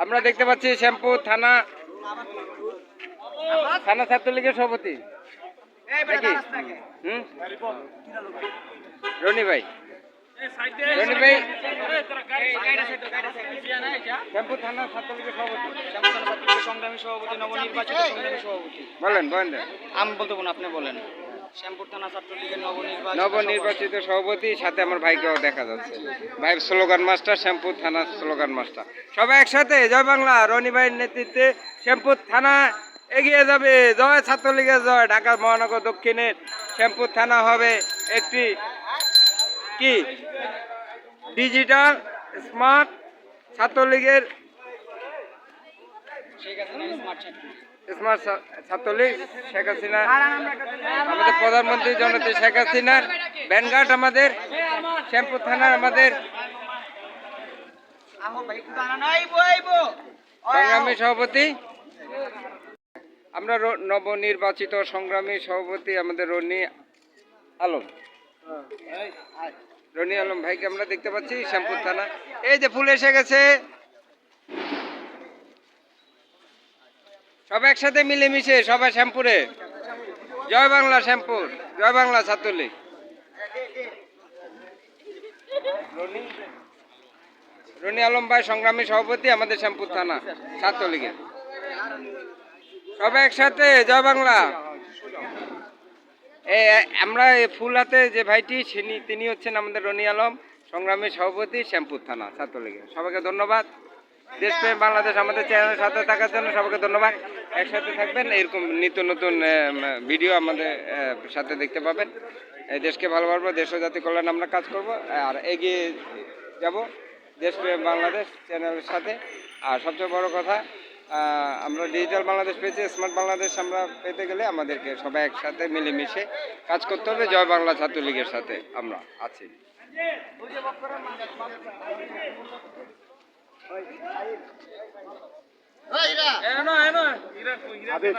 আমরা দেখতে পাচ্ছি শ্যামপুর থানা ছাত্রলীগের সভাপতি নাকি? রনি ভাই, রনি ভাই শ্যামপুর থানা ছাত্রলীগের সভাপতি, সংগ্রামী সভাপতি, নবনির্বাচিত সংগ্রামী সভাপতি। বলেন বলেন। আমি বলতে না, আপনি বলেন। শ্যামপুর থানা ছাত্রলীগের নবনির্বাচিত সভাপতি, সাথে আমার ভাইকেও দেখা যাচ্ছে। ভাই স্লোগান মাস্টার, শ্যামপুর থানা স্লোগান মাস্টার। সবাই একসাথে জয় বাংলা। রনি ভাইয়ের নেতৃত্বে শ্যামপুর থানা এগিয়ে যাবে। জয় ছাত্রলীগের জয়। ঢাকা মহানগর দক্ষিণের শ্যামপুর থানা হবে একটি কি ডিজিটাল স্মার্ট ছাত্রলীগের স্মার্ট ছাত্রলীগ। শেখ হাসিনা আমাদের প্রধানমন্ত্রী জননেত্রী শেখ হাসিনার ভ্যানগার্ড আমাদের শ্যামপুর থানার আমাদের সংগ্রামী সভাপতি। আমরা নবনির্বাচিত সংগ্রামী সভাপতি আমাদের রনি আলম, রনি আলম ভাইকে আমরা দেখতে পাচ্ছি শ্যামপুর থানা। এই যে ফুল এসে গেছে। সবাই একসাথে মিলেমিশে সবাই শ্যামপুরে। জয় বাংলা শ্যামপুর, জয় বাংলা ছাত্রলীগ। রনি আলম ভাই সংগ্রামী সভাপতি আমাদের শ্যামপুর থানা ছাত্রলীগের। সবাই একসাথে জয় বাংলা। আমরা ফুল হাতে যে ভাইটি তিনি হচ্ছেন আমাদের রনি আলম, সংগ্রামী সভাপতি শ্যামপুর থানা ছাত্রলীগের। সবাইকে ধন্যবাদ। দেশপ্রেম বাংলাদেশ আমাদের চ্যানেলের সাথে থাকার জন্য সবাইকে ধন্যবাদ। একসাথে থাকবেন, এরকম নিত্য নতুন ভিডিও আমাদের সাথে দেখতে পাবেন। এই দেশকে ভালোবাসবো, দেশ ও জাতি কল্যাণ আমরা কাজ করব আর এগিয়ে যাব দেশপ্রেম বাংলাদেশ চ্যানেলের সাথে। আর সবচেয়ে বড় কথা, আমরা ডিজিটাল বাংলাদেশ পেয়েছি, স্মার্ট বাংলাদেশ আমরা পেতে গেলে আমাদেরকে সবাই একসাথে মিলেমিশে কাজ করতে হবে। জয় বাংলা ছাত্রলীগের সাথে আমরা আছি। হিরাতে